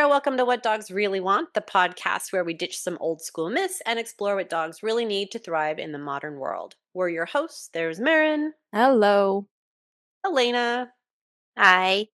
there. Welcome to What Dogs Really Want, the podcast where we ditch some old school myths and explore what dogs really need to thrive in the modern world. We're your hosts. There's Maren, Hello. Alana, Hi.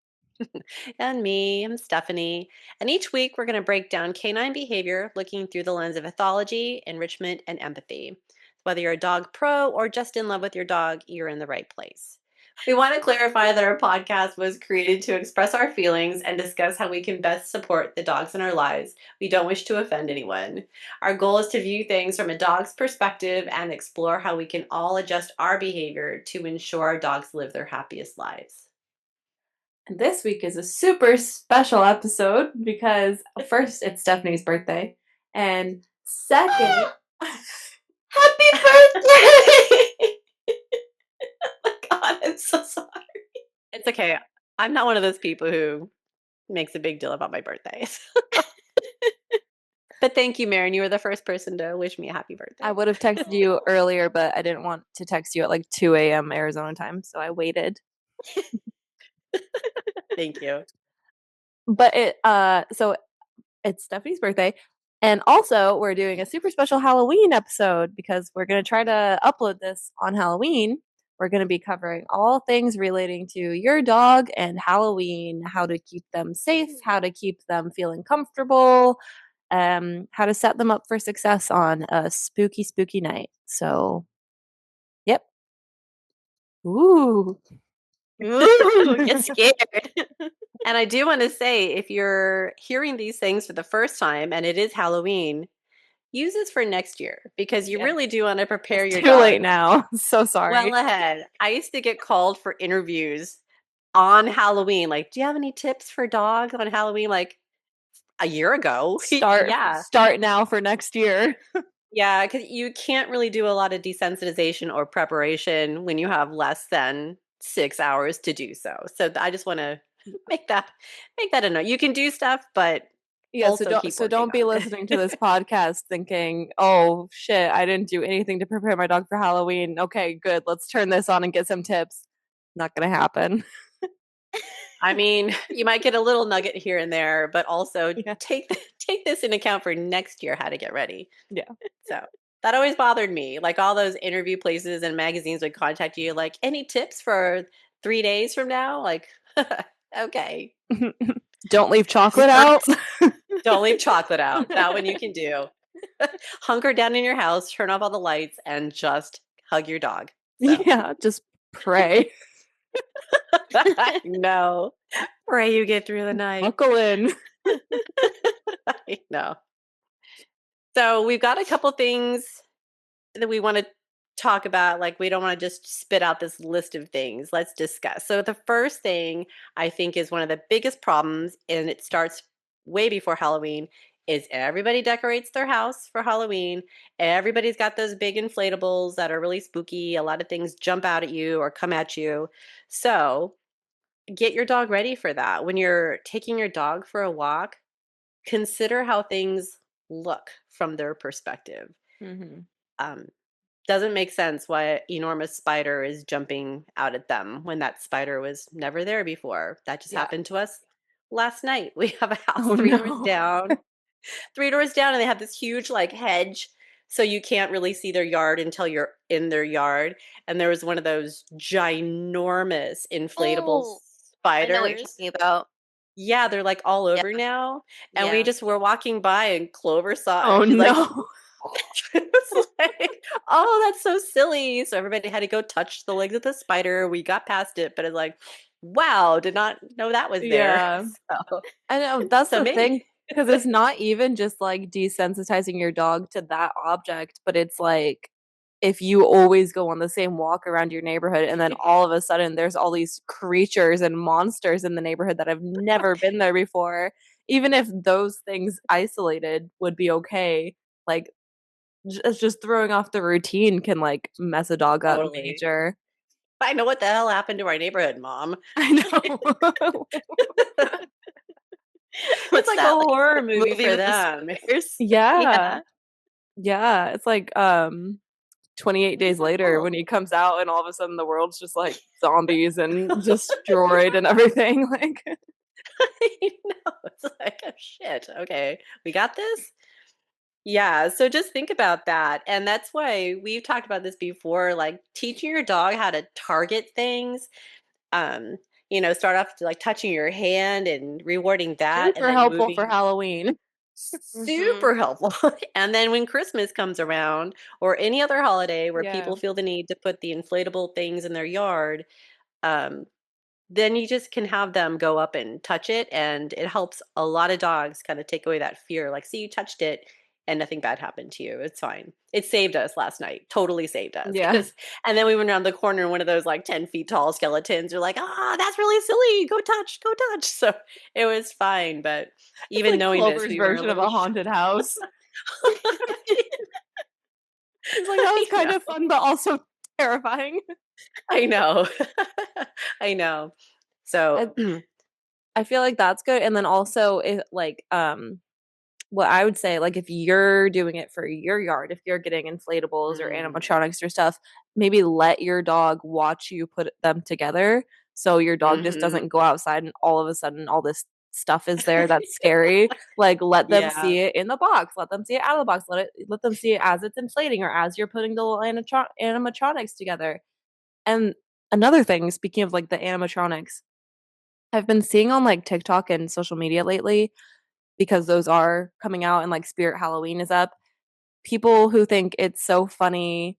and me. I'm Stephanie. And each week we're going to break down canine behavior looking through the lens of ethology, enrichment, and empathy. Whether you're a dog pro or just in love with your dog, you're in the right place. We want to clarify that our podcast was created to express our feelings and discuss how we can best support the dogs in our lives. We don't wish to offend anyone. Our goal is to view things from a dog's perspective and explore how we can all adjust our behavior to ensure our dogs live their happiest lives. And this week is a super special episode because first it's Stephanie's birthday, and second, Happy birthday! Oh my God, I'm so sorry. It's okay. I'm not one of those people who makes a big deal about my birthdays. But thank you, Maren. You were the first person to wish me a happy birthday. I would have texted you earlier, but I didn't want to text you at like 2 a.m. Arizona time, so I waited. Thank you. But so it's Stephanie's birthday, and also we're doing a super special Halloween episode because we're going to try to upload this on Halloween. We're going to be covering all things relating to your dog and Halloween, how to keep them safe, how to keep them feeling comfortable, how to set them up for success on a spooky, spooky night. So, yep. Ooh. Get scared. And I do want to say, if you're hearing these things for the first time and it is Halloween, use this for next year because you really do want to prepare your Too dog. late now. So sorry. Well ahead. I used to get called for interviews on Halloween. Like, do you have any tips for dogs on Halloween? Like a year ago. Start now for next year. Yeah, because you can't really do a lot of desensitization or preparation when you have less than 6 hours to do so. So I just want to make that a note. You can do stuff, but Yeah, also keep don't be working on it. listening to this podcast thinking, "Oh shit, I didn't do anything to prepare my dog for Halloween." Okay, good. Let's turn this on and get some tips. Not going to happen. I mean, you might get a little nugget here and there, but also take this in account for next year how to get ready. Yeah. So that always bothered me. Like all those interview places and magazines would contact you, like, any tips for 3 days from now? Like, okay. Don't leave chocolate out. Don't leave chocolate out. That one you can do. Hunker down in your house, turn off all the lights, and just hug your dog. So. Yeah, just pray. No. Pray you get through the night. Buckle in. I know. So we've got a couple things that we want to talk about. Like, we don't want to just spit out this list of things. Let's discuss. So the first thing I think is one of the biggest problems, and it starts way before Halloween, is everybody decorates their house for Halloween. Everybody's got those big inflatables that are really spooky. A lot of things jump out at you or come at you. So get your dog ready for that. When you're taking your dog for a walk, consider how things look from their perspective. Mm-hmm. Doesn't make sense why an enormous spider is jumping out at them when that spider was never there before. That just happened to us last night. We have a house doors down. 3 doors down, and they have this huge like hedge, so you can't really see their yard until you're in their yard. And there was one of those ginormous inflatable spiders. I know what you're talking about. Yeah, they're like all over now. And we just were walking by, and Clover saw it. Oh She's no. like, it's like, oh, that's so silly. So everybody had to go touch the legs of the spider. We got past it, but it's like, wow, did not know that was there. Yeah. So, I know, that's so the maybe. thing, because it's not even just like desensitizing your dog to that object, but it's like if you always go on the same walk around your neighborhood and then all of a sudden there's all these creatures and monsters in the neighborhood that have never been there before, even if those things isolated would be okay, like just throwing off the routine can like mess a dog up major. I know what the hell happened to our neighborhood, Mom. I know. It's like a horror movie for them. Yeah. It's like 28 days later when he comes out and all of a sudden the world's just like zombies and destroyed and everything. Like, I know. It's like, oh shit. Okay, we got this. Yeah, so just think about that. And that's why we've talked about this before, like teaching your dog how to target things. Um, start off to like touching your hand and rewarding that and Super then helpful for moving. Halloween. Mhm. Super helpful. And then when Christmas comes around or any other holiday where Yeah. people feel the need to put the inflatable things in their yard, um, then you just can have them go up and touch it, and it helps a lot of dogs kind of take away that fear. Like, see, you touched it and nothing bad happened to you. It's fine. It saved us last night. Totally saved us. Yeah. Because, and then we went around the corner and one of those like 10 feet tall skeletons are like, that's really silly. Go touch, go touch. So it was fine. But It's even like knowing this, Clover's we were a version of little a shocked. haunted house. It's like that was I kind know. of fun, but also terrifying. I know. I know. So, I, I feel like that's good. And then also if like what I would say, like if you're doing it for your yard, if you're getting inflatables or mm, animatronics or stuff, maybe let your dog watch you put them together. So your dog just hmm doesn't go outside and all of a sudden all this stuff is there that's scary. Like let them yeah. see it in the box, let them see it out of the box, let them see it as it's inflating or as you're putting the little animatronics together. And another thing, speaking of like the animatronics, I've been seeing on like TikTok and social media lately because those are coming out and like Spirit Halloween is up. People who think it's so funny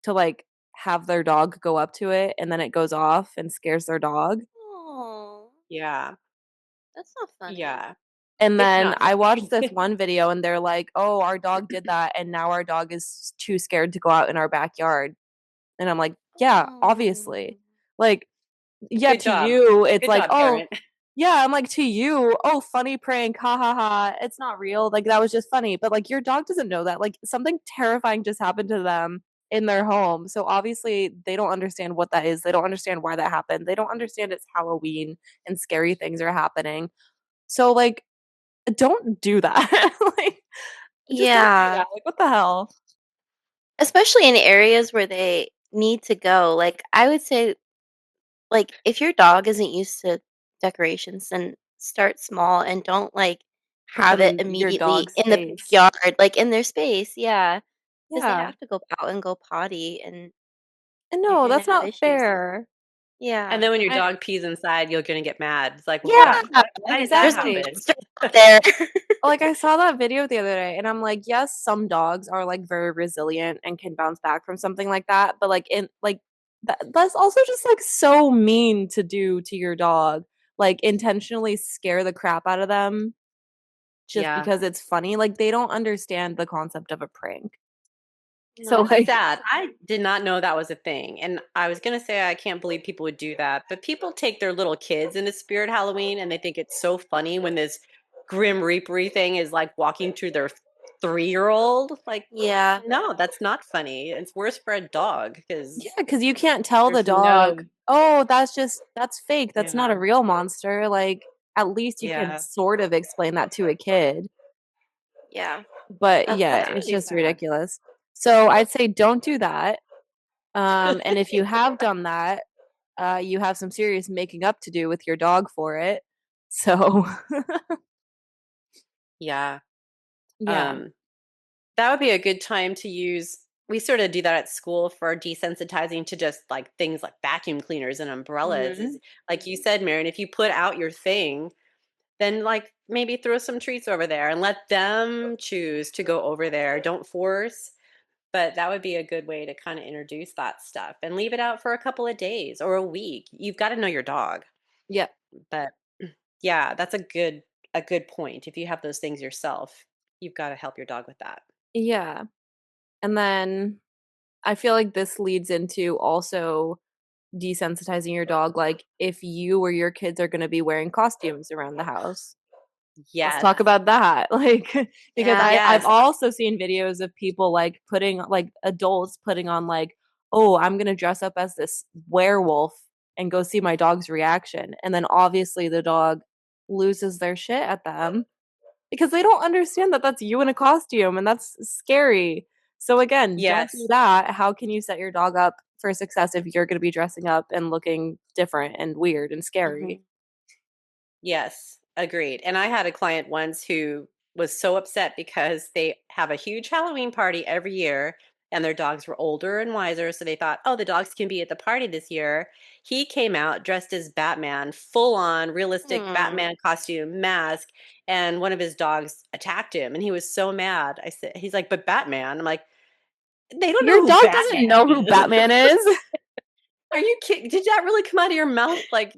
to like have their dog go up to it and then it goes off and scares their dog. Oh, Yeah. that's not funny. Yeah. And It's then not I watched funny. this one video and they're like, "Oh, our dog did that and now our dog is too scared to go out in our backyard." And I'm like, "Yeah, Oh. obviously." Like, yeah, Good to job. you it's Good like, job, "Oh, parent. yeah, I'm like, to you, oh, funny prank, ha ha ha. It's not real. Like, that was just funny." But like, your dog doesn't know that. Like, something terrifying just happened to them in their home. So obviously, they don't understand what that is. They don't understand why that happened. They don't understand it's Halloween and scary things are happening. So, like, don't do that. Like, just don't do Yeah, that. Like, what the hell? especially in areas where they need to go. Like, I would say, like, if your dog isn't used to decorations, then start small and don't, like, Put have them it in your immediately dog's in the space. backyard, like, in their space, yeah, because they Yeah. have to go out and go potty, and And you're no, gonna that's have not issues with fair. And yeah. then when your I dog pees inside, you're gonna get mad. It's like, Yeah, "What? Why did that there's some exactly. happen?" monsters out there. Like I saw that video the other day and I'm like, yes, some dogs are like very resilient and can bounce back from something like that, but like in like that's also just like so mean to do to your dog. Like intentionally scare the crap out of them just Yeah. because it's funny. Like they don't understand the concept of a prank. So No. That's like sad. I did not know that was a thing. And I was gonna say I can't believe people would do that, but people take their little kids into Spirit Halloween and they think it's so funny when this Grim Reapery thing is like walking through their 3-year-old. Like, Yeah. no, that's not funny. It's worse for a dog yeah, because cuz you can't tell the there's dog, no, "Oh, that's fake. That's not yeah, a real monster." Like at least you can yeah. sort of explain that to a kid. Yeah. But yeah, That's it's really just sad. ridiculous. So I'd say don't do that. And if you have done that, you have some serious making up to do with your dog for it. So Yeah. yeah. Um, that would be a good time to use. We sort of do that at school for desensitizing to just like things like vacuum cleaners and umbrellas. Is Mhm. like you said, Maren, if you put out your thing, then like maybe throw some treats over there and let them choose to go over there. Don't force, but that would be a good way to kind of introduce that stuff and leave it out for a couple of days or a week. You've got to know your dog. Yeah. But yeah, that's a good point. If you have those things yourself, you've got to help your dog with that. Yeah. And then I feel like this leads into also desensitizing your dog like if you or your kids are going to be wearing costumes around the house. Let's Yes. talk about that. Like because Yeah. I've Yes. also seen videos of people like putting like adults putting on like, "Oh, I'm going to dress up as this werewolf and go see my dog's reaction." And then obviously the dog loses their shit at them because they don't understand that that's you in a costume and that's scary. So again, don't do Yes. that. How can you set your dog up for success if you're going to be dressing up and looking different and weird and scary? Mhm. Yes, agreed. And I had a client once who was so upset because they have a huge Halloween party every year and their dogs were older and wiser. So they thought, oh, the dogs can be at the party this year. He came out dressed as Batman, full on realistic Hmm. Batman costume, mask, and one of his dogs attacked him. And he was so mad. I said, he's like, but Batman. I'm like, they don't Your know who dog doesn't Batman know who is. Batman is. Are you kidding? Did that really come out of your mouth? Like,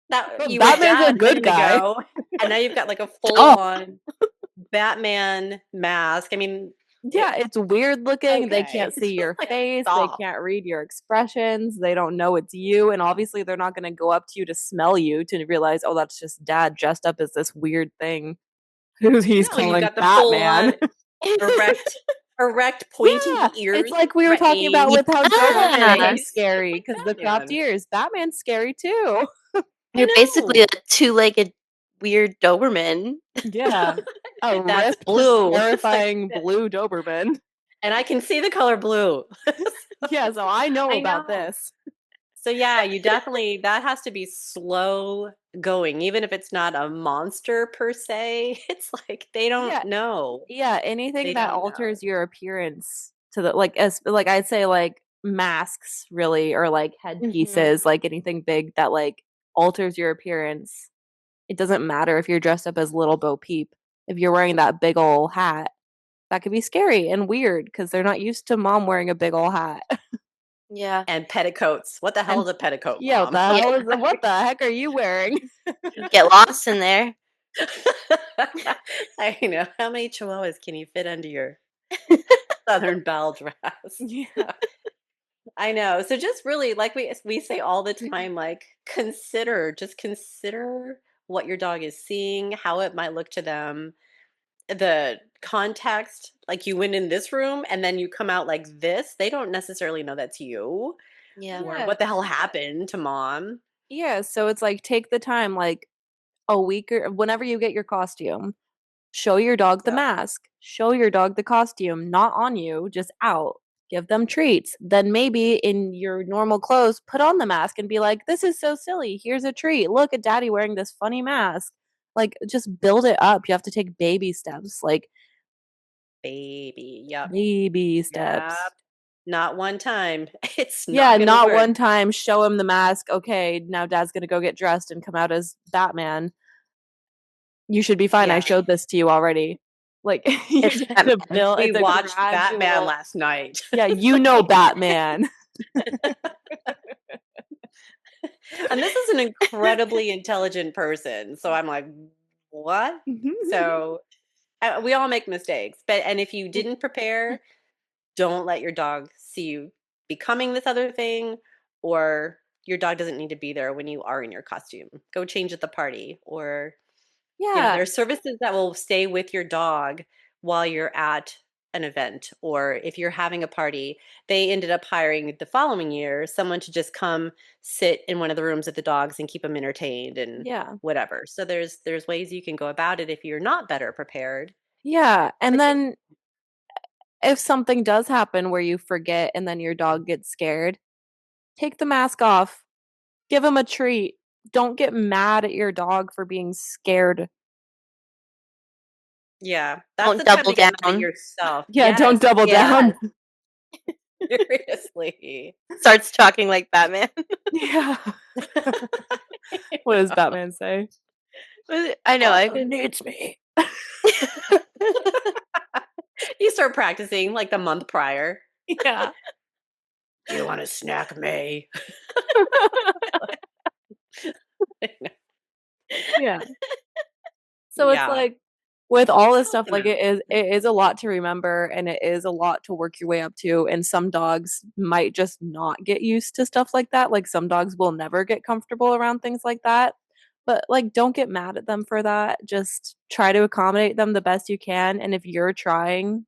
that But you were Batman's a dad a good minute guy. ago, and now you've got like a full Oh, on Batman mask. I mean, yeah, it's weird looking. They can't okay, see your like face. They stop. can't read your expressions. They don't know it's you. And obviously, they're not going to go up to you to smell you to realize, oh, that's just dad dressed up as this weird thing who he's No, and you've calling got the full Batman. on erect, Yeah, pointy it's ears, like we were talking about threatening with how Doberman are Yeah. face. scary Like because the cropped Batman. ears. Batman's scary too. I You're basically know. a two-legged weird Doberman. Yeah. A That's ripped, blue. It's like, terrifying blue Doberman. and I can see the color blue. Yeah, so I know I about know. this. So yeah, you definitely that has to be slow going, even if it's not a monster per se. It's like they don't Yeah, know. yeah, They anything that don't know. alters your appearance to the like as like I'd say like masks really or like Mhm. headpieces, like anything big that like alters your appearance. It doesn't matter if you're dressed up as Little Bo Peep. If you're wearing that big ol' hat, that could be scary and weird because they're not used to mom wearing a big ol' hat. Yeah. And petticoats. What the hell And is a petticoat, yeah, what mom? the Yeah. hell is what the heck are you wearing? Get lost in there. I know. How many chihuahuas can you fit under your southern belle dress? Yeah. I know. So just really like we say all the time, like just consider what your dog is seeing, how it might look to them, the context. Like you went in this room and then you come out like this. They don't necessarily know that's you Yeah. or Yeah. what the hell happened to mom. Yeah, so it's like take the time like a week or whenever you get your costume. Show your dog the Yep. mask. Show your dog the costume, not on you, just out. Give them treats. Then maybe in your normal clothes, put on the mask and be like, this is so silly. Here's a treat. Look at daddy wearing this funny mask. Like, just build it up. You have to take baby steps, like Baby. Yep. baby steps. Yep. Not one time. It's Yeah, not gonna not work. one time show him the mask. Okay, now dad's gonna go get dressed and come out as Batman. You should be fine. I Yeah. showed this to you already. Like, you It's just have to Batman. build, We it's a watched Batman gradual. last night. Yeah, It's you know like Batman. and this is an incredibly intelligent person. So I'm like, what? So we all make mistakes. But and if you didn't prepare, don't let your dog see you becoming this other thing, or your dog doesn't need to be there when you are in your costume. Go change at the party, or Yeah, there are services that will stay with your dog while you're at an event, or if you're having a party. They ended up hiring the following year someone to just come sit in one of the rooms with the dogs and keep them entertained and yeah, whatever. So there's ways you can go about it if you're not better prepared. yeah, and But then if something does happen where you forget and then your dog gets scared, take the mask off, give him a treat. Don't get mad at your dog for being scared. yeah, that's Don't the time double to get mad at down. yourself. Yeah, don't Yes, double Yeah. down. yes, seriously. Starts talking like Batman. Yeah. What does Batman say? I know. I Gotham could. needs me. You start practicing like the month prior. Yeah. Do you want a snack, May? Yeah. So it's Yeah. like with all this stuff, Something like else. it is a lot to remember and it is a lot to work your way up to. And some dogs might just not get used to stuff like that. Like some dogs will never get comfortable around things like that. But like don't get mad at them for that. Just try to accommodate them the best you can. And if you're trying,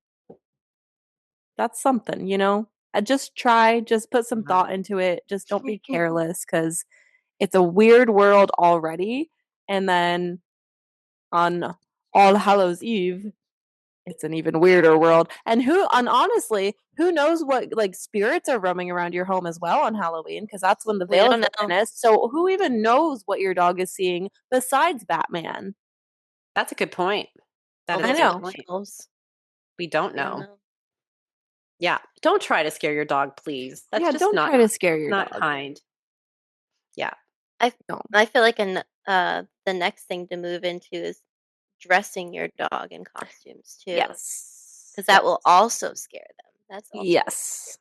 that's something, you know? Just try, just put some Uh-huh. thought into it. Just don't be careless because it's a weird world already. And then on All Hallows Eve, It's an even weirder world. And honestly, who knows what like spirits are roaming around your home as well on Halloween because that's when the We veil is don't the know. thinnest. So who even knows what your dog is seeing besides Batman? That's a good point. That All is I a those good know. point. eggshells. We don't We don't know. know. Yeah. Don't try to scare your dog, please. That's Yeah, just don't not try to scare your not dog. kind. Yeah. I No. I feel like the next thing to move into is dressing your dog in costumes too, Yes. because that Yes. will also scare them. That's also gonna scare. Yes.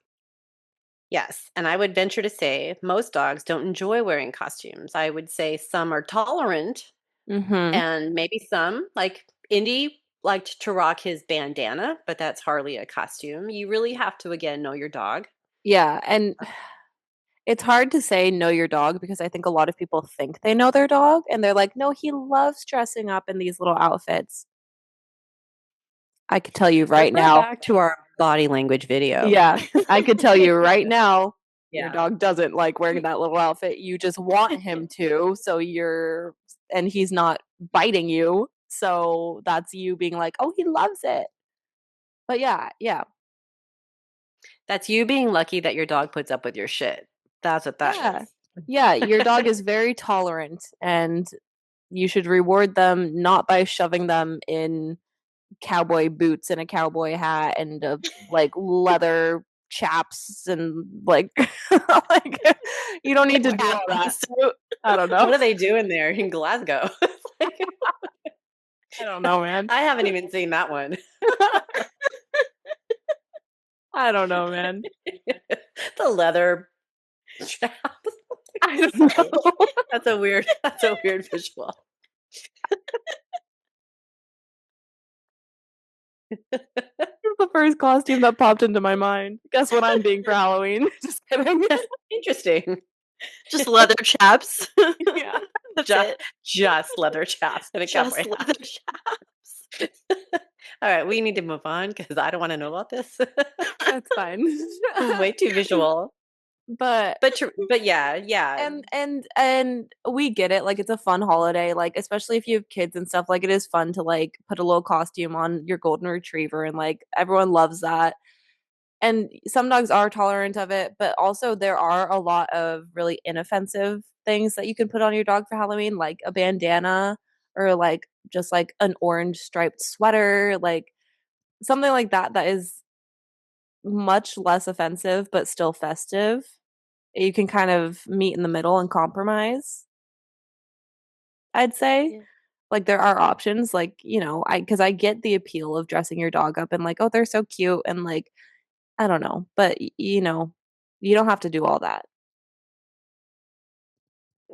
Yes. And I would venture to say most dogs don't enjoy wearing costumes. I would say some are tolerant Mhm. and maybe some, like Indy, liked to rock his bandana, but that's hardly a costume. You really have to, again, know your dog. Yeah, and it's hard to say know your dog because I think a lot of people think they know their dog and they're like, "No, he loves dressing up in these little outfits." I could tell you right Refer now. back to our body language video. Yeah, I could tell you right now your Yeah. dog doesn't like wearing that little outfit. You just want him to, so and he's not biting you. So that's you being like, "Oh, he loves it." But yeah, yeah. That's you being lucky that your dog puts up with your shit. That's what that Yeah. is. Yeah, your dog is very tolerant and you should reward them not by shoving them in cowboy boots and a cowboy hat and like leather chaps and like like you don't need to Like do Cat all that. suit. I don't know. what are they doing there in Glasgow? Like, I don't know, man. I haven't even seen that one. I don't know, man. The leather chaps. I don't Sorry. know. That's a weird visual. The first costume that popped into my mind. Guess what I'm being for Halloween? Just kidding. Interesting. Just leather chaps. Yeah, That's Just it. just leather chaps and a cowboy Just hat. leather chaps. All right, we need to move on because I don't want to know about this. that's fine. Way too visual. But But yeah, yeah, and we get it, like, it's a fun holiday, like, especially if you have kids and stuff, like, it is fun to, like, put a little costume on your golden retriever, and, like, everyone loves that, and some dogs are tolerant of it, but also there are a lot of really inoffensive things that you can put on your dog for Halloween, like a bandana or, like, just, like, an orange striped sweater, like, something like that that is much less offensive but still festive. You can kind of meet in the middle and compromise, I'd say. Yeah. Like, there are options, like, because I get the appeal of dressing your dog up and, like, "Oh, they're so cute," and, like, I don't know, but, you don't have to do all that.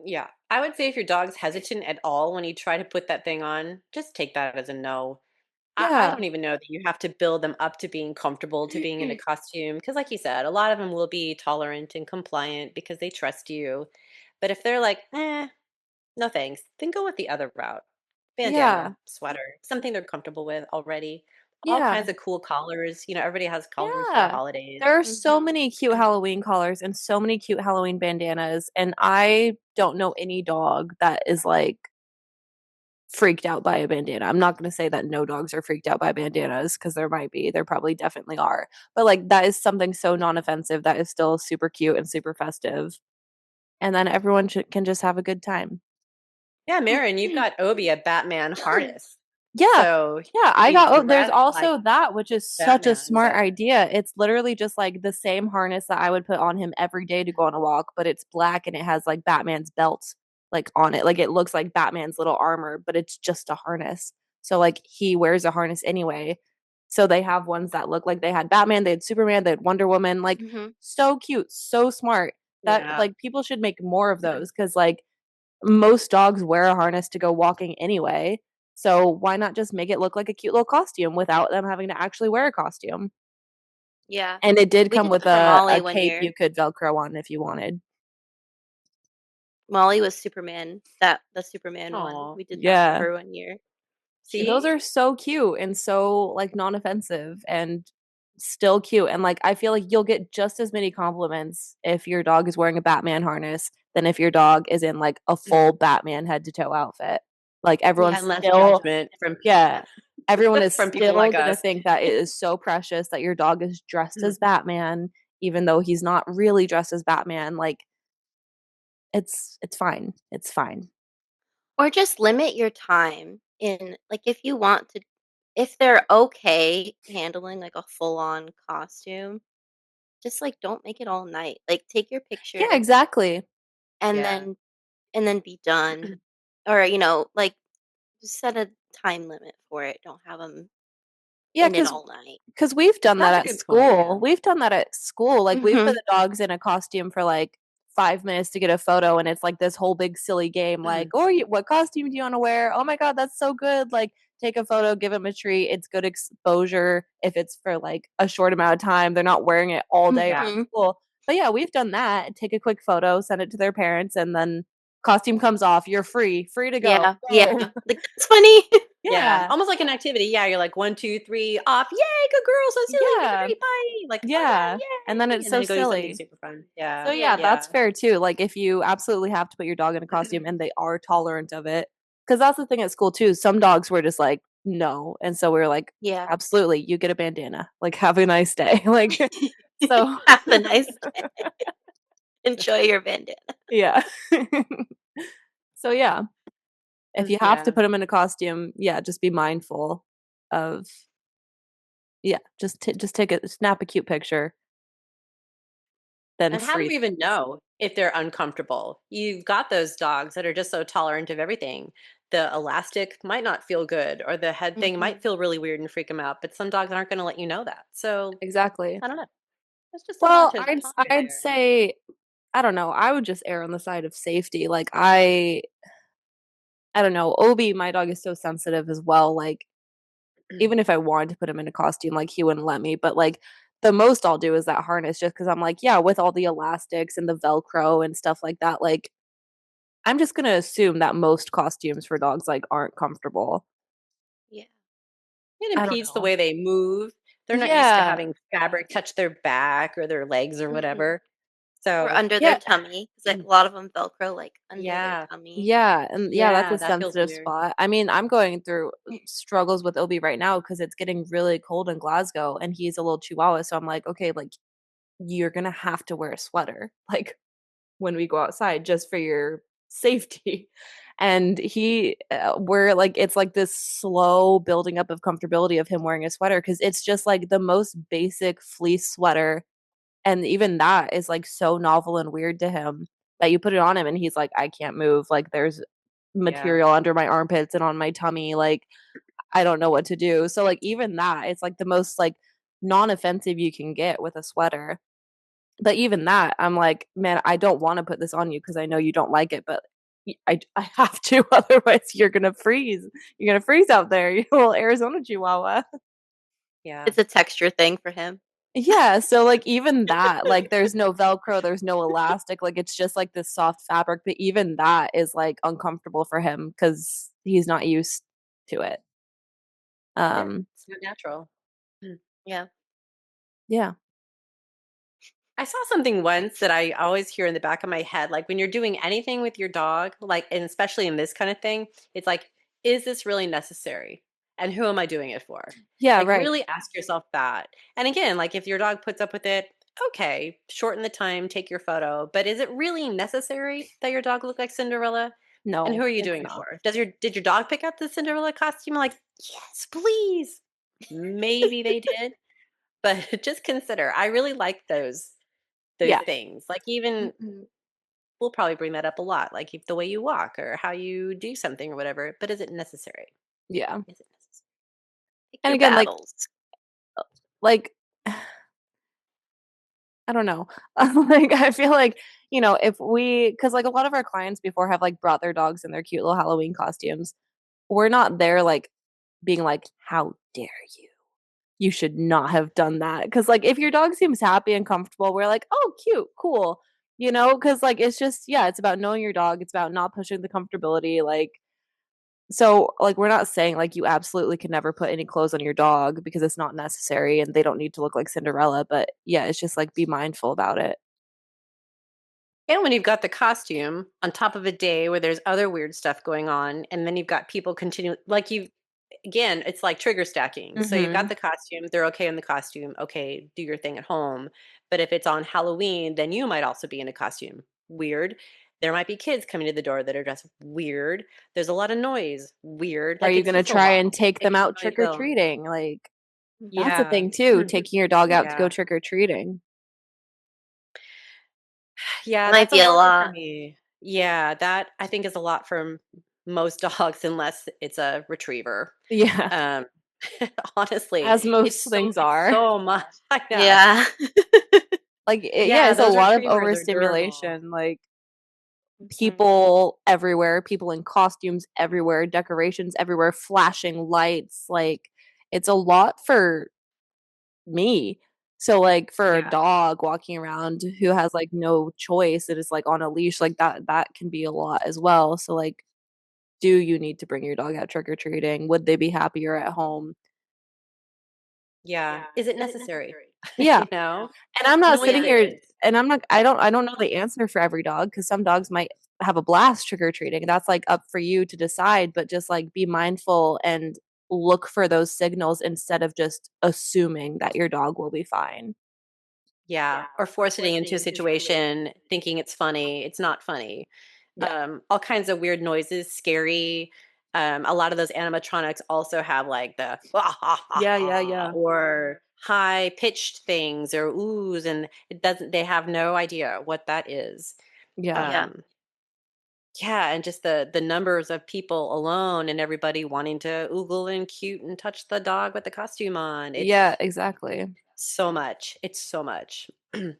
yeah. I would say if your dog's hesitant at all when you try to put that thing on, just take that as a no. I Yeah. don't even know that you have to build them up to being comfortable to being in a costume because, like you said, a lot of them will be tolerant and compliant because they trust you. But if they're like, no thanks, then go with the other route. Bandana, Yeah. sweater, something they're comfortable with already. All Yeah. kinds of cool collars. Everybody has collars for the Yeah. holidays. There are so Mhm. many cute Halloween collars and so many cute Halloween bandanas, and I don't know any dog that is, like, freaked out by a bandana. I'm not gonna say that no dogs are freaked out by bandanas because there might be. There probably definitely are. But, like, that is something so non-offensive that is still super cute and super festive, and then everyone can just have a good time. Yeah, Maren, you've got Obi a Batman harness. Yeah. So Yeah, I he's got there's dressed like also that, which is such a Batman, smart but idea. It's literally just, like, the same harness that I would put on him every day to go on a walk, but it's black and it has, like, Batman's belt, like, on it. Like, it looks like Batman's little armor, but it's just a harness. So, like, he wears a harness anyway. So they have ones that look like they had Batman, they had Superman, they had Wonder Woman, like, Mhm. so cute, so smart. That yeah. like, people should make more of those because like, most dogs wear a harness to go walking anyway. So why not just make it look like a cute little costume without them having to actually wear a costume? Yeah. And it did We come did with that for a Molly one cape you year. could Velcro on if you wanted. Molly was Superman. The Superman one. Oh, We did that for Yeah. her one year. Those see? are so cute and so, like, non-offensive and still cute, and, like, I feel like you'll get just as many compliments if your dog is wearing a Batman harness than if your dog is in, like, a full Batman head to toe outfit. Like, everyone's Yeah. And less still judgment from yeah. everyone is From people still like gonna us. think that it is so precious that your dog is dressed Mm. as Batman, even though he's not really dressed as Batman. Like, it's fine. It's fine. Or just limit your time in like, if they're okay handling, like, a full-on costume, just, like, don't make it all night. Like, take your Yeah, picture exactly. and Yeah. then be done. Or, like, just set a time limit for it. Don't have them Yeah, in it because all night. we've done that That's a at good point, yeah. school. We've done that at school. Like, we've put Mhm. the dogs in a costume for, like, 5 minutes to get a photo, and it's, like, this whole big silly game, like, Mm. "Or you what costume do you wanna wear? Oh my god, that's so good." Like, take a photo, give them a treat. It's good exposure if it's for, like, a short amount of time. They're not wearing it all day Yeah. around Mhm. school. But, yeah, we've done that. Take a quick photo, send it to their parents, and then costume comes off. You're free to go. Yeah, yeah. Go. Like, "That's funny." Yeah, Yeah. almost like an activity. Yeah, you're like 1, 2, 3, off. Yay, good girl, so silly. Have a Yeah. great bye. Like photo, Yeah. And then yay. it's And then so you go do something silly. super fun. So Yeah. yeah, Yeah. that's Yeah. fair too. Like if you absolutely have to put your dog in a costume and they are tolerant of it, because that's the thing at school too. Some dogs were just like, no. And so we were like, Yeah. absolutely, you get a bandana. Like have a nice day. Like so Have a nice day. Enjoy your bandana. yeah. So yeah, if you have to Yeah. put them in a costume, yeah, just be mindful of yeah, just take a snap a cute picture, then And how do we freeze. even know if they're uncomfortable? You've got those dogs that are just so tolerant of everything. The elastic might not feel good, or the head thing might Mhm. feel really weird and freak them out, but some dogs aren't going to let you know that. So Exactly. I don't know. There's just a lot Well, to ponder I'd there. say I don't know. I would just err on the side of safety. Like I don't know. Obi, my dog is so sensitive as well. Like even if I wanted to put him in a costume, like he wouldn't let me. But like the most I'll do is that harness just because I'm like, yeah, with all the elastics and the Velcro and stuff like that, like I'm just gonna assume that most costumes for dogs like aren't comfortable. Yeah. It I don't impedes the know. way they move. They're not used to Yeah. having fabric touch their back or their legs or Mhm. whatever. Or So, under their Yeah. tummy, 'cause, like, a lot of them Velcro, like, under their yeah. tummy. Yeah, and yeah, that's Yeah, a that feels sensitive weird. spot. I mean, I'm going through struggles with Obi right now because it's getting really cold in Glasgow and he's a little chihuahua. So I'm like, okay, like you're gonna have to wear a sweater, like when we go outside just for your safety. And we're like, it's like this slow building up of comfortability of him wearing a sweater because it's just like the most basic fleece sweater and even that is, like, so novel and weird to him that you put it on him and he's like, "I can't move, like, there's Yeah. material under my armpits and on my tummy, like, I don't know what to do." So, like, even that, it's, like, the most, like, non-offensive you can get with a sweater. But even that, I'm like, "Man, I don't wanna put this on you because I know you don't like it, but I have to, otherwise you're gonna freeze. You're gonna freeze out there, you little Arizona Chihuahua." Yeah. It's a texture thing for him. Yeah, so, like, even that, like, there's no Velcro, there's no elastic, like, it's just, like, this soft fabric, but even that is, like, uncomfortable for him because he's not used to it. Yeah. Um, It's not natural. Yeah. yeah. I saw something once that I always hear in the back of my head, like when you're doing anything with your dog, like, and especially in this kind of thing, it's like, is this really necessary? And who am I doing it for? Yeah, Like, right. really ask yourself that. And again, like, if your dog puts up with it, okay, shorten the time, take your photo. But is it really necessary that your dog look like Cinderella? And who No, are you it's doing it not. for? Did your dog pick out the Cinderella costume? Like, yes, please. Maybe they did, but just consider. I really like those Yeah, things. Like even Mhm. we'll probably bring that up a lot, like if the way you walk or how you do something or whatever, but is it necessary? yeah. Is it necessary? Pick And your again, battles. like, I don't know. Like, I feel like, if because like, a lot of our clients before have, like, brought their dogs in their cute little Halloween costumes. We're not there, like, being like, "How dare you?" You should not have done that. Because like, if your dog seems happy and comfortable, we're like, "Oh, cute, cool." Because like, it's just yeah, it's about knowing your dog, it's about not pushing the comfortability, like so, like, we're not saying, like, you absolutely can never put any clothes on your dog because it's not necessary and they don't need to look like Cinderella, but yeah, it's just, like, be mindful about it. And when you've got the costume on top of a day where there's other weird stuff going on, and then you've got people continue like you again, it's like trigger stacking. So you've got Mhm. the costume, they're okay in the costume. Okay, do your thing at home. But if it's on Halloween, then you might also be in a costume. Weird. There might be kids coming to the door that are dressed weird. There's a lot of noise. Weird. Are Like you it's gonna just a try lot. and take them Makes you out want to trick or go. treating? Like, that's a Yeah. thing too, taking your dog out to go Yeah. trick or treating. Yeah, Might that's a be a hard one for lot. me. Yeah, that I think is a lot for most dogs unless it's a retriever. Yeah, Um, honestly, as most things it's are. so much. I know. Yeah. Like, yeah, Yeah, it's a those lot of retrievers are durable. overstimulation, like, Mhm. people everywhere, people in costumes everywhere, decorations everywhere, flashing lights, like, it's a lot for me. So, like, for a Yeah. dog walking around who has, like, no choice and is, like, on a leash, like, that can be a lot as well. So, like, do you need to bring your dog out trick or treating? Would they be happier at home? Yeah. Is it necessary? Yeah. You know? And I'm not Noise sitting that here kids and I don't know the answer for every dog because some dogs might have a blast trick or treating. That's, like, up for you to decide, but just, like, be mindful and look for those signals instead of just assuming that your dog will be fine. yeah, or force it into a situation thinking it's funny. It's not funny. Yeah. All kinds of weird noises, scary. A lot of those animatronics also have like the Yeah, yeah, yeah. or high pitched things or oohs, and it doesn't. They have no idea what that is. Yeah. Yeah. Um, yeah, and just the numbers of people alone and everybody wanting to oogle and cute and touch the dog with the costume on. Yeah, It's exactly. so much. It's so much.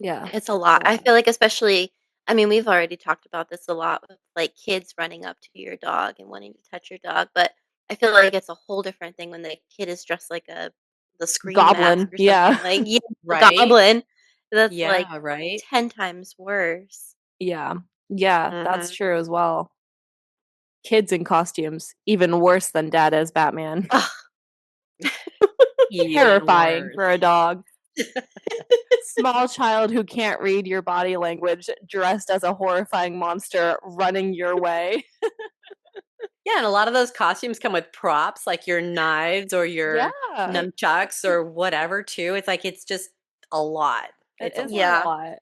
Yeah. It's a It's lot. a I lot. feel like especially I mean, we've already talked about this a lot with, like, kids running up to your dog and wanting to touch your dog, but I feel like it's a whole different thing when the kid is dressed like the Scream mask Goblin. or Yeah. something, like yeah, a Right? goblin. That's, like, Yeah, right? 10 times worse. Yeah. Yeah, that's Mhm. true as well. Kids in costumes, even worse than dad as Batman. Ugh. Even Terrifying worse. for a dog. Small child who can't read your body language dressed as a horrifying monster running your way. Yeah, and a lot of those costumes come with props, like your knives or your Yeah. nunchucks or whatever too. It's like it's just a lot. It It's a is a lot. Yeah. lot.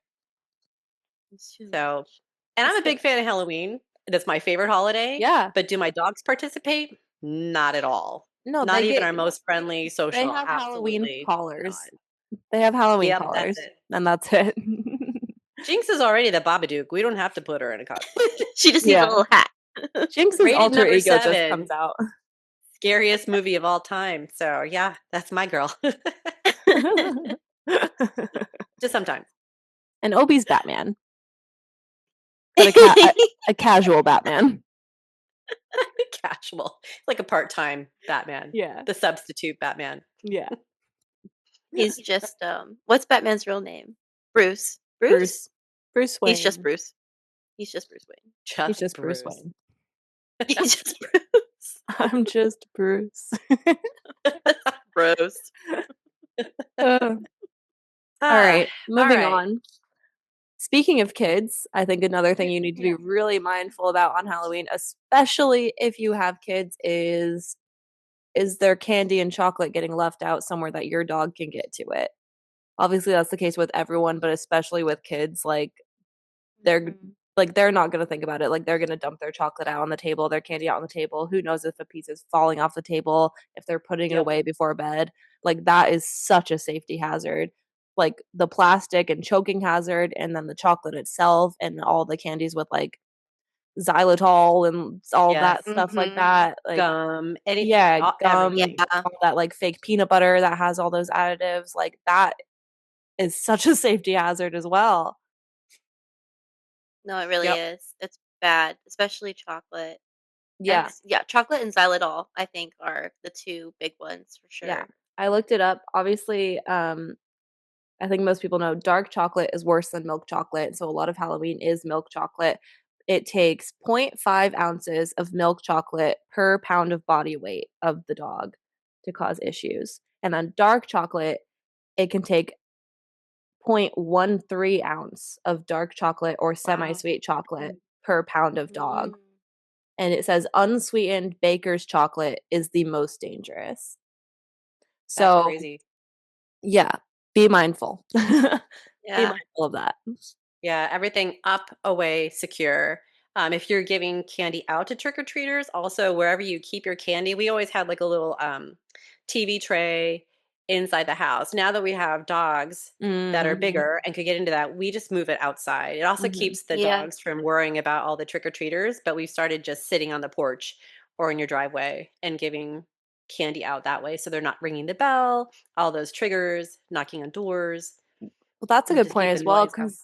It's too So, much. and I'm a Espe big fan of Halloween. That's my favorite holiday, Yeah. but do my dogs participate? Not at all. No, Not even our most friendly they social. have Halloween Absolutely not. collars. They have Halloween Yep, that's collars, it. and that's it. Jinx is already the Babadook. We don't have to put her in a costume. She just needs a Yeah. little hat. Jinx's Rated alter number ego just comes 7, out. scariest movie of all time. So yeah, that's my girl. Just sometimes. And Obi's Batman, but a casual Batman. Casual. Like a part-time Batman. Yeah. The substitute Batman. Yeah. He's just, what's Batman's real name? Bruce. Bruce? Bruce Bruce He's just Wayne. Bruce. He's just Bruce Wayne. He's Just just Bruce Bruce. Wayne. He's just Bruce. I'm just Bruce. Bruce. Uh, all Ah, right, all moving right. on. Speaking of kids, I think another thing you need to be Yeah. really mindful about on Halloween, especially if you have kids, is their candy and chocolate getting left out somewhere that your dog can get to it. Obviously, that's the case with everyone, but especially with kids, like they're Mhm. they're not gonna think about it. Like they're gonna dump their chocolate out on the table, their candy out on the table. Who knows if a piece is falling off the table, if they're putting it Yep. away before bed. Like that is such a safety hazard. Like the plastic and choking hazard, and then the chocolate itself, and all the candies with like xylitol and all Yes. that stuff like Mhm. that. Like, Gum, anything, yeah, gum, everything. Yeah. all that like fake peanut butter that has all those additives. Like that is such a safety hazard as well. No, it really Yep. is. It's bad, especially chocolate. And Yeah. yeah, chocolate and xylitol, I think, are the 2 big ones for Yeah. sure. I looked it up. Obviously, I think most people know dark chocolate is worse than milk chocolate. So a lot of Halloween is milk chocolate. It takes zero point 0.5 ounces of milk chocolate per pound of body weight of the dog to cause issues. And on dark chocolate, it can take 0.13 ounce of dark chocolate or Wow. semi-sweet chocolate per pound of dog. Mm. and it says unsweetened baker's chocolate is the most dangerous. That's So, crazy. yeah, be mindful. Be Yeah. mindful of that. Yeah, everything up, away, secure. If you're giving candy out to trick-or-treaters, also wherever you keep your candy, we always had like a little TV tray inside the house. Now that we have dogs that are Mm-hmm. bigger and could get into that, we just move it outside. It also Mm-hmm. keeps the Yeah. dogs from worrying about all the trick-or-treaters, but we started just sitting on the porch or in your driveway and giving candy out that way. So they're not ringing the bell, all those triggers, knocking on doors, Well, that's a good just point keep the as well, noise out because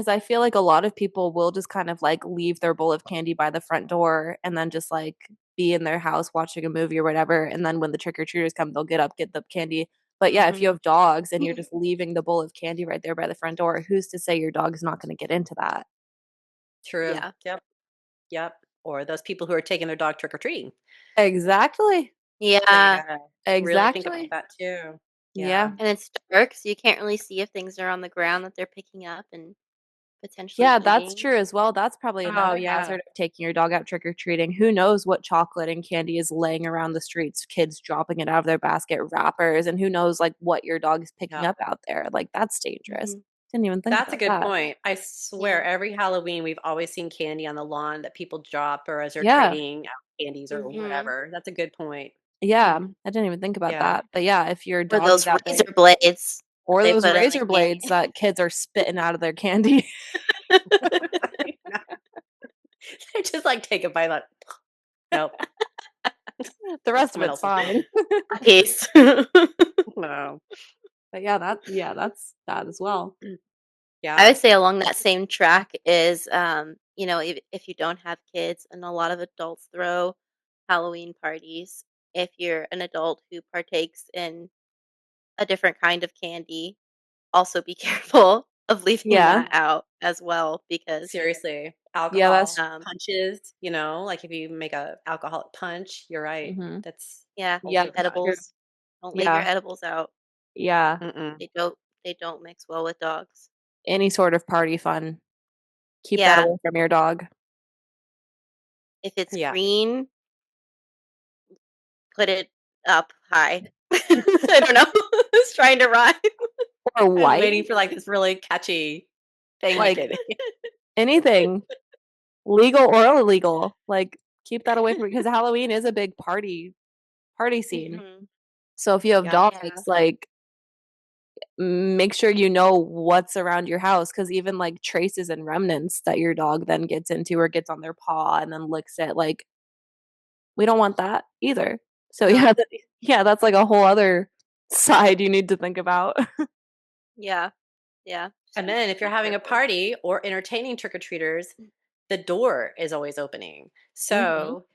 there. I feel like a lot of people will just kind of like leave their bowl of candy by the front door and then just like be in their house watching a movie or whatever. And then when the trick or treaters come, they'll get up, get the candy. But yeah, if you Mhm. have dogs and you're just leaving the bowl of candy right there by the front door, who's to say your dog's not going to get into that? True. Yeah. Yep. Yep. Or those people who are taking their dog trick or treating. Exactly. So you Yeah. gotta really think about Exactly. that too. Yeah. Yeah. And it's dark, so you can't really see if things are on the ground that they're picking up and potentially Yeah, that's eating. true as well. That's probably Oh another yeah. hazard of taking your dog out trick or treating. Who knows what chocolate and candy is laying around the streets, kids dropping it out of their basket, wrappers, and who knows like what your dog is picking Yep. up out there. Like that's dangerous. Mhm. Didn't even think That's a about good that. point. I swear Yeah. every Halloween we've always seen candy on the lawn that people drop or as they're Yeah. trading out candies or Mhm. whatever. That's a good point. Yeah. I didn't even think about Yeah. that. But yeah, if your Or dog is those out there razor blades that or they those put in the razor blades candy. that kids are spitting out of their candy. They just like take a bite like nope. The It's rest of someone it's else's fine. thing. Peace. No. But yeah, that's that as well. I Yeah. would say along that same track is, if you don't have kids, and a lot of adults throw Halloween parties, if you're an adult who partakes in a different kind of candy, also be careful of leaving Yeah. that out as well because, Seriously, Yeah, that's alcohol um punches, like if you make a alcoholic punch, you're right. mhm. That's yeah, Yeah, also that's bad. true. edibles. Don't leave your Yeah. edibles out. Yeah. Mm-mm. They don't mix well with dogs. Any sort of party fun. Keep that Yeah, away from your dog. if it's Yeah. green, put it up high. I don't know. I was trying to rhyme. Or I was white, waiting for like this really catchy thing to like get in. anything, legal or illegal. Like keep that away from because Halloween is a big party scene. Mhm. So if you have Yeah. dogs, Yeah. like make sure you know what's around your house because even like traces and remnants that your dog then gets into or gets on their paw and then licks it, like we don't want that either. So No. yeah, yeah, that's like a whole other side you need to think about. Yeah. Yeah. Just And be then if you're be having a careful. party or entertaining trick-or-treaters, the door is always opening. Mhm. So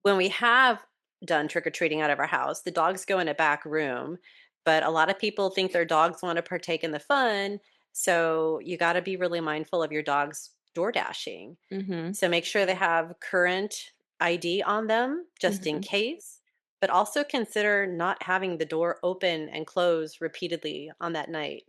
when we have done trick-or-treating out of our house, the dogs go in a back room, but a lot of people think their dogs want to partake in the fun. So you got to be really mindful of your dog's door dashing. Mhm. So make sure they have current ID on them just in Mhm. case, but also consider not having the door open and close repeatedly on that night.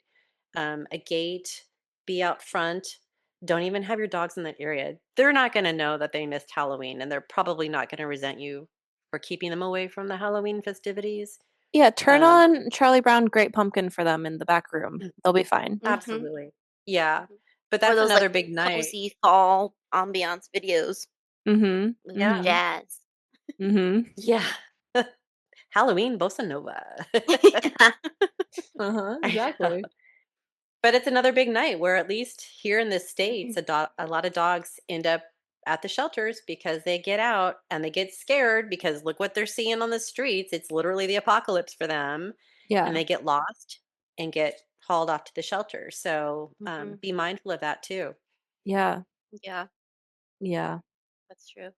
A gate, be out front. Don't even have your dogs in that area. They're not going to know that they missed Halloween, and they're probably not going to resent you for keeping them away from the Halloween festivities. Yeah, turn Um, on Charlie Brown Great Pumpkin for them in the back room. They'll be fine. Mhm. absolutely. Yeah. Mhm. But Or that's those, like, another big night. cozy fall ambiance videos Mhm. with Yeah. Mhm. jazz. Mhm. Yeah. Halloween bossa nova. Yeah. Uh-huh, I know. exactly. But it's another big night where at least here in the States, a lot of dogs end up at the shelters because they get out and they get scared because look what they're seeing on the streets. It's literally the apocalypse for them. And Yeah. they get lost and get hauled off to the shelter. So Mhm. be mindful of that too. Yeah. Yeah, Yeah. that's true.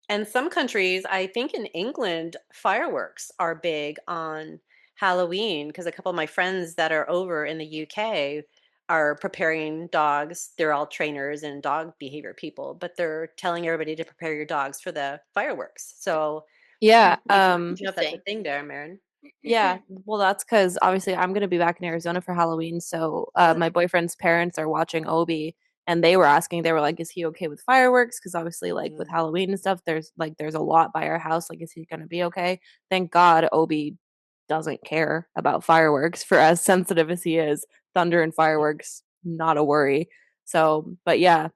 And some countries, I think in England, fireworks are big on Halloween because a couple of my friends that are over in the UK are preparing dogs. They're all trainers and dog behavior people, but they're telling everybody to prepare your dogs for the fireworks. So Yeah, I don't know if that's a Interesting. thing there, Maren. yeah. Well, that's because obviously I'm gonna be back in Arizona for Halloween, so, my boyfriend's parents are watching Obi, and they were asking, they were like, is he okay with fireworks? Because obviously, like with Mm. Halloween and stuff, there's a lot by our house. Like, is he gonna be okay? Thank God Obi doesn't care about fireworks. For as sensitive as he is, thunder and fireworks, not a worry. So, but yeah,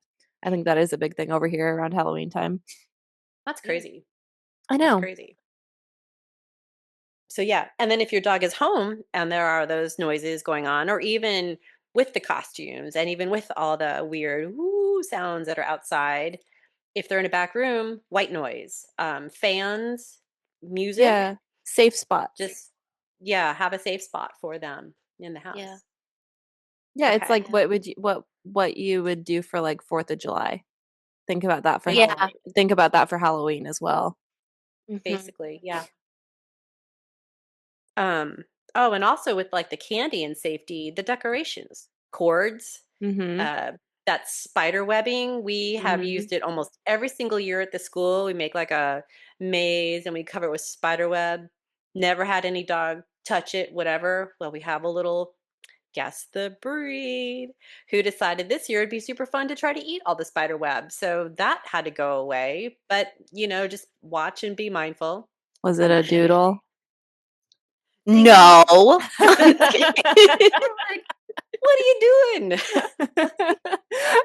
I think that is a big thing over here around Halloween time. That's Yeah. crazy. I That's know. crazy. So yeah, and then if your dog is home and there are those noises going on, or even with the costumes and even with all the weird woo sounds that are outside, if they're in a back room, white noise, fans, music, Yeah, safe spot. just yeah, have a safe spot for them in the Yeah. house. Yeah, it's Okay. like Yeah. what you would do for like 4th of July. Think about that for Yeah. Basically, Think about that for Halloween as well. Mhm. basically, yeah. Um, oh, and also with like the candy and safety, the decorations, cords, Mhm. uh, that spider webbing, we have Mhm. used it almost every single year at the school. We make like a maze and we cover it with spider web. Never had any dog touch it, whatever. Well, we have a little guess the breed who decided this year it'd be super fun to try to eat all the spider web. So that had to go away. But, just watch and be mindful. Was it a And doodle? see, No. I'm just kidding. like, what are you doing?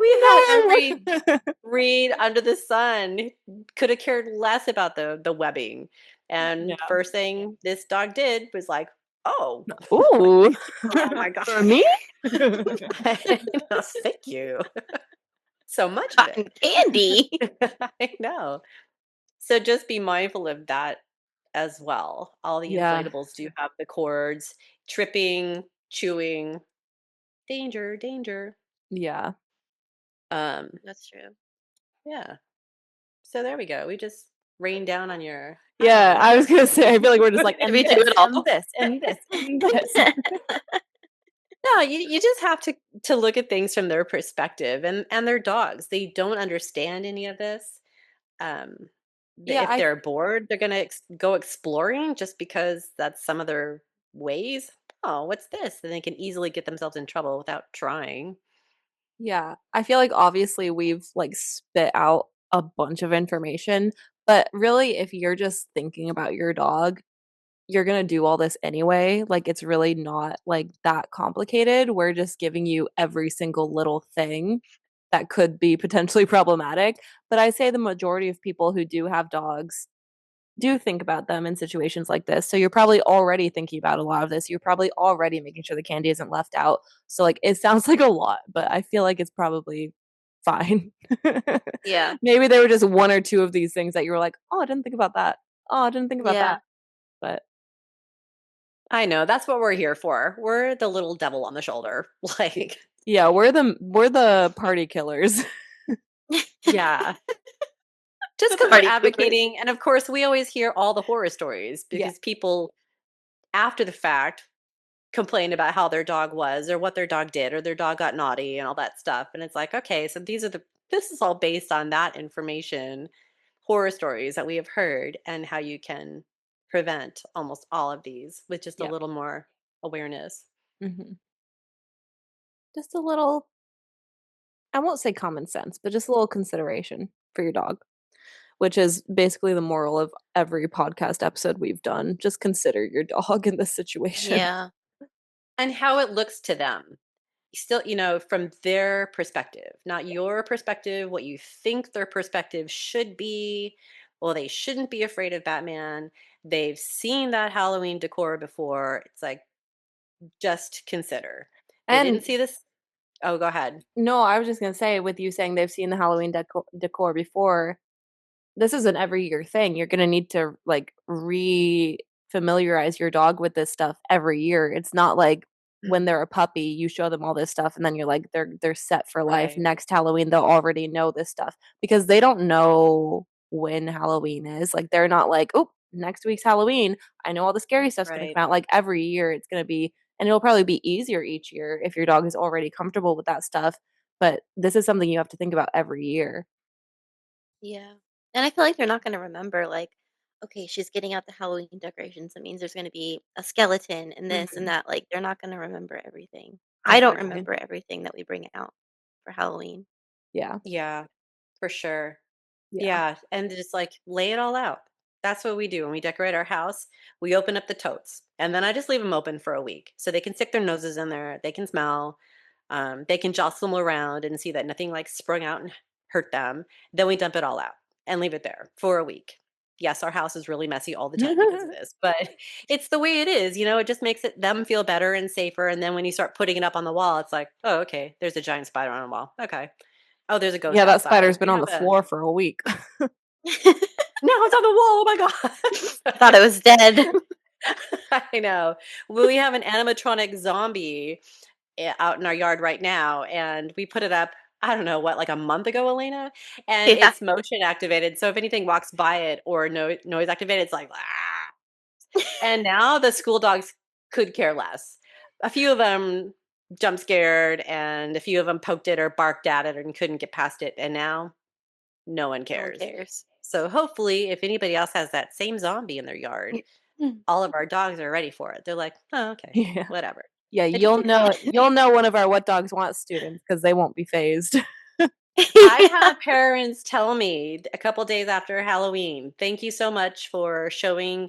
We had every No. breed under the sun. Could have cared less about the webbing. And Yeah. first thing this dog did was like, oh, Ooh. oh my god. For me? No, thank you. So much of it. Cotton candy. I know. So just be mindful of that as well. All the Yeah. inflatables do have the cords, tripping, chewing, danger, danger. Yeah. Um, That's true. yeah. So there we go. We just rained down on your Yeah, Halloween I was gonna costume. say, I feel like we're just like, Did and we do this, it and all? this, and this, and this. No, you just have to look at things from their perspective and their dogs. They don't understand any of this. Um, Yeah, if they're bored, they're gonna go exploring just because that's some of their ways. Oh, what's this? And they can easily get themselves in trouble without trying. yeah. I feel like obviously we've like spit out a bunch of information, but really if you're just thinking about your dog, you're gonna do all this anyway. Like it's really not like that complicated. We're just giving you every single little thing that could be potentially problematic. But I say the majority of people who do have dogs do think about them in situations like this. So you're probably already thinking about a lot of this. You're probably already making sure the candy isn't left out. So like it sounds like a lot, but I feel like it's probably fine. Yeah. Maybe there were just one or two of these things that you were like, "Oh, I didn't think about that. Oh, I didn't think about Yeah. that." But I know that's what we're here for. We're the little devil on the shoulder. Like, yeah, we're the party killers. yeah, just The because we're party poopers. advocating, and of course, we always hear all the horror stories Yeah. because people after the fact complain about how their dog was or what their dog did or their dog got naughty and all that stuff. And it's like, okay, so this is all based on that information, horror stories that we have heard, and how you can prevent almost all of these with just a Yeah. little more awareness. Mhm. Just a little, I won't say common sense, but just a little consideration for your dog, which is basically the moral of every podcast episode we've done. Just consider your dog in this situation. Yeah. And how it looks to them. Still, from their perspective, not your perspective, what you think their perspective should be. Well, they shouldn't be afraid of Batman. They've seen that Halloween decor before. It's like, just consider. They didn't And see this. Oh, go ahead. no, I was just gonna say, with you saying they've seen the Halloween decor before, this is an every year thing. You're gonna need to like re-familiarize your dog with this stuff every year. It's not like when they're a puppy, you show them all this stuff and then you're like they're set for life. Right, Next Halloween, they'll already know this stuff because they don't know when Halloween is. Like they're not like, oh, next week's Halloween. I know all the scary stuff's gonna right. come out. Like every year, it's gonna be, and it'll probably be easier each year if your dog is already comfortable with that stuff. But this is something you have to think about every year. Yeah. And I feel like they're not gonna remember, like, okay, she's getting out the Halloween decorations. That means there's gonna be a skeleton and this and Mhm. that. Like, they're not gonna remember everything. I don't Exactly. remember everything that we bring out for Halloween. Yeah. Yeah, for sure. Yeah. Yeah, and just, like, lay it all out. That's what we do when we decorate our house. We open up the totes, and then I just leave them open for a week so they can stick their noses in there, they can smell, they can jostle them around and see that nothing, like, sprung out and hurt them. Then we dump it all out and leave it there for a week. Yes, our house is really messy all the time because of this, but it's the way it is, it just makes them feel better and safer, and then when you start putting it up on the wall, it's like, "Oh, okay, there's a giant spider on the wall. Okay. Oh, there's a ghost Yeah, that outside. spider's been We on have the a floor for a week. now it's on the wall, oh my god." I thought it was dead. I know. Well, we have an animatronic zombie out in our yard right now, and we put it up, I don't know, what, like a month ago, Elena? And Yeah. it's motion activated, so if anything walks by it or noise activated, it's like, "Ah." And now the school dogs could care less. A few of them jump scared, and a few of them poked it or barked at it and couldn't get past it, and now no one No one cares. cares. So hopefully, if anybody else has that same zombie in their yard, all of our dogs are ready for it. They're like, "Oh, okay, Yeah. whatever." Yeah, you'll know one of our What Dogs Want students because they won't be phased. I had parents tell me a couple days after Halloween, "Thank you so much for showing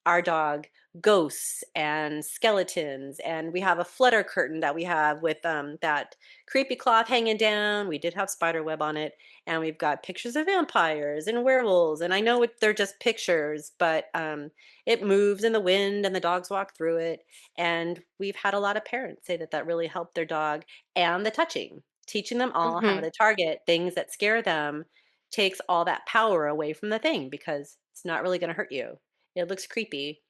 our dog ghosts and skeletons." And we have a flutter curtain that we have with that creepy cloth hanging down. We did have spider web on it, and we've got pictures of vampires and werewolves. And I know they're just pictures, but it moves in the wind and the dogs walk through it. And we've had a lot of parents say that that really helped their dog, and the touching, teaching them all how Mhm. to target things that scare them takes all that power away from the thing because it's not really going to hurt you. It looks creepy,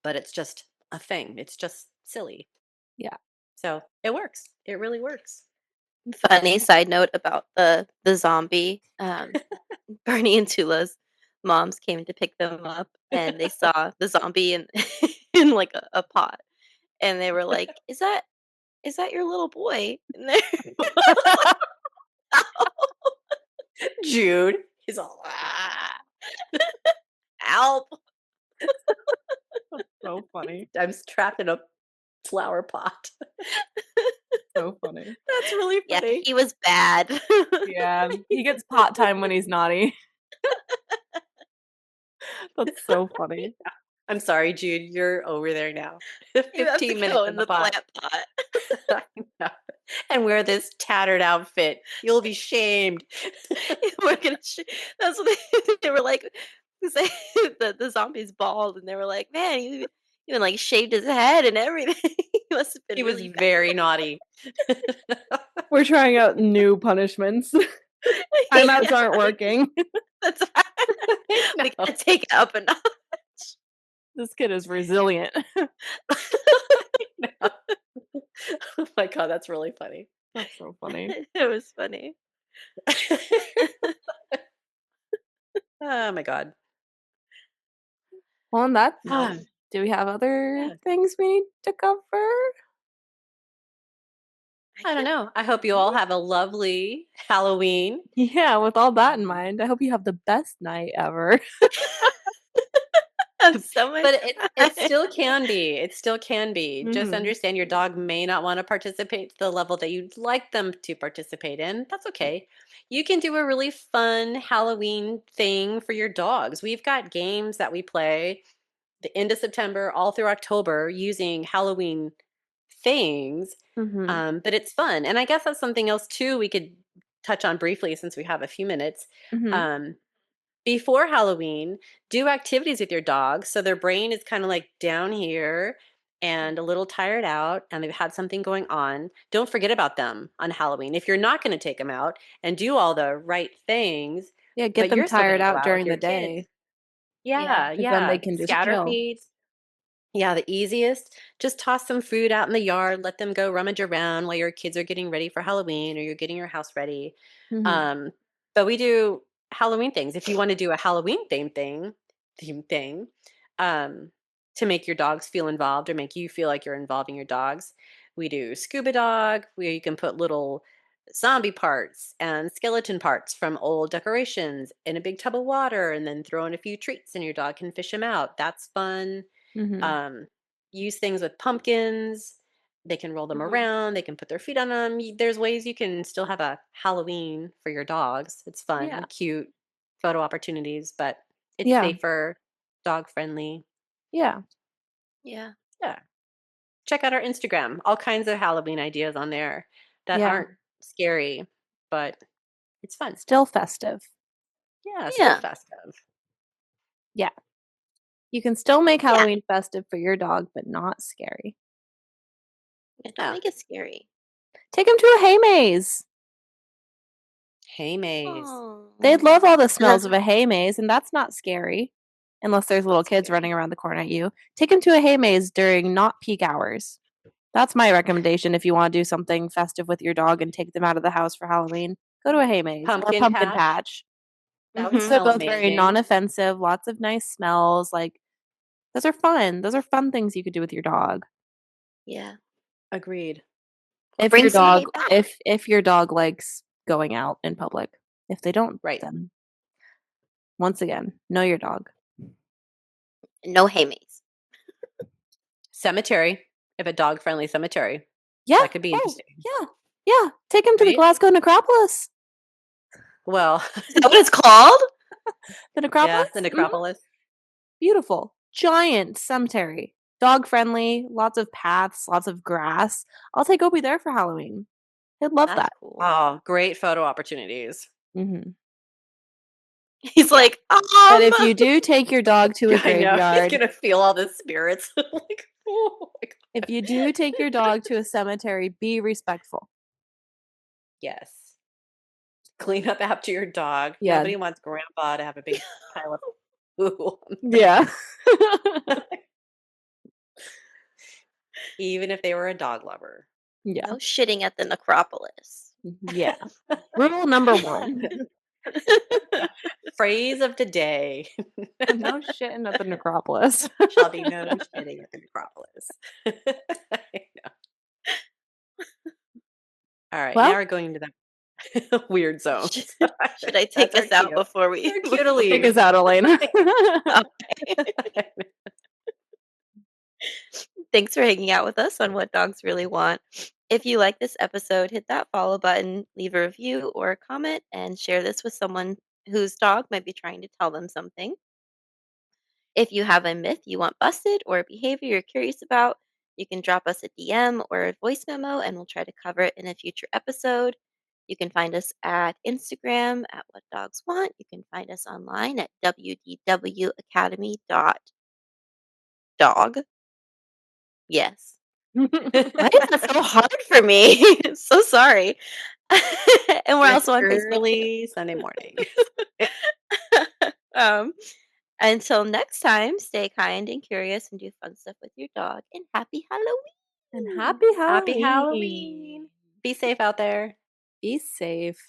but it's just a thing. It's just silly. Yeah. So it works. It really works. Funny side note about the zombie. Bernie and Tula's moms came to pick them up, and they saw the zombie in in like a pot, and they were like, "Is that your little boy?" And they're Jude, he's all, "Ah, help. So funny. I'm trapped in a flower pot." So funny. That's really yeah, funny. he was bad. Yeah, he gets pot time when he's naughty. That's so funny. I'm sorry, Jude. You're over there now. You have to 15 minutes go in in the the pot. plant pot. I know. And wear this tattered outfit. You'll be shamed. We're gonna that's what they were like, 'cause they the zombie's bald, and they were like, "Man, he even, like, shaved his head and everything." He must have been He was really bad. very naughty. We're trying out new punishments. Timeouts Yeah, aren't working. that's right. I We know. gotta take it up a notch. This kid is resilient. Oh my god, that's really funny. That's so funny. It was funny. Oh my god. Well, on that Ah, note, do we have other yeah. things we need to cover? I I don't can't know. I hope you all think. have a lovely Halloween. Yeah, with all that in Um, mind, I hope you have the best night ever. Have so much but it fun. still can be. It still can be. Just Mhm. understand your dog may not want to participate to the level that you'd like them to participate in. That's okay. You can do a really fun Halloween thing for your dogs. We've got games that we play the end of September all through October using Halloween things. Mhm. But it's fun. And I guess that's something else too we could touch on briefly since we have a few minutes. Mhm. Um, Before Halloween, do activities with your dog so their brain is kind of like down here and a little tired out and they've had something going on. Don't forget about them on Halloween. If you're not going to take them out and do all the right things, Yeah, get but them you're still going tired to go out out with during your the kids. day Yeah. Yeah, 'cause then they yeah. can just Scatter chill. feeds. Yeah, the easiest, just toss some food out in the yard, let them go rummage around while your kids are getting ready for Halloween or you're getting your house ready. Mhm. Um, but we do Halloween things. If you want to do a Halloween theme thing, um, to make your dogs feel involved or make you feel like you're involving your dogs, we do scuba dog, where you can put little zombie parts and skeleton parts from old decorations in a big tub of water and then throw in a few treats and your dog can fish them out. That's fun. Mhm. um, Use things with pumpkins. They can roll them Mhm. around, they can put their feet on them. There's ways you can still have a Halloween for your dogs. It's Yeah. fun, cute photo opportunities, but it's Yeah. safer, dog friendly. Yeah. Yeah. Yeah. Check out our Instagram. All kinds of Halloween ideas on there that Yeah. aren't scary, but it's fun. Still festive. Yeah, still Yeah. festive. Yeah. You can still make Yeah. Halloween festive for your dog, but not scary. Yeah, don't Yeah. make it scary. Take him to a hay maze. Hay maze. They'd love all the And smells of a hay maze, and that's not scary. Unless there's little Not kids scary. running around the corner at you. Take them to a hay maze during not peak hours. That's my recommendation if you want to do something festive with your dog and take them out of the house for Halloween. Go to a hay maze or a Pumpkin pumpkin patch. patch. That would Mhm. They're smell both very amazing. non-offensive, lots of nice smells. Like those are fun. Those are fun things you could do with your dog. Yeah. Agreed. Or If bring your some hay dog back. if your dog likes going out in public. If they don't, Right. then once again, know your dog. No hay maze. Cemetery. If a dog friendly cemetery. Yeah. That could be interesting. Yeah. Yeah. Take him to the Right? Glasgow Necropolis. Well, Is that what it's called? The yeah, the Necropolis? necropolis. Beautiful. Giant cemetery. Dog friendly, lots of paths, lots of grass. I'll take Opie there for Halloween. He'd love That's that. cool. Oh, great photo opportunities. Hmm. He's Yeah. like, But if you do take your dog to a I know. He's graveyard, gonna feel all the spirits. Like, oh my God. if you do take your dog to a cemetery, be respectful. Yes. Clean up after your dog. Yeah. Nobody wants grandpa to have a big pile of poo, Yeah. even if they were a dog lover. Yeah. no shitting at the necropolis. Yeah. Rule number 1. Phrase of the day. No shitting at the necropolis. Shall be no shitting at the necropolis. I know. All right, now Well, we're going into the weird zones. Should I take That's our us out cue. before we Our cue to take leave. us out, Elena. Okay. Thanks for hanging out with us on What Dogs Really Want. If you like this episode, hit that follow button, leave a review or a comment, and share this with someone whose dog might be trying to tell them something. If you have a myth you want busted or a behavior you're curious about, you can drop us a DM or a voice memo and we'll try to cover it in a future episode. You can find us at Instagram at What Dogs Want. You can find us online at wdwacademy.dog. Yes. Why is that so hard for me? So sorry. And we're An also on Facebook too. early Sunday morning. um, until next time, stay kind and curious and do fun stuff with your dog. And happy And Halloween! happy Halloween. Happy Halloween. Be safe out there. Be safe.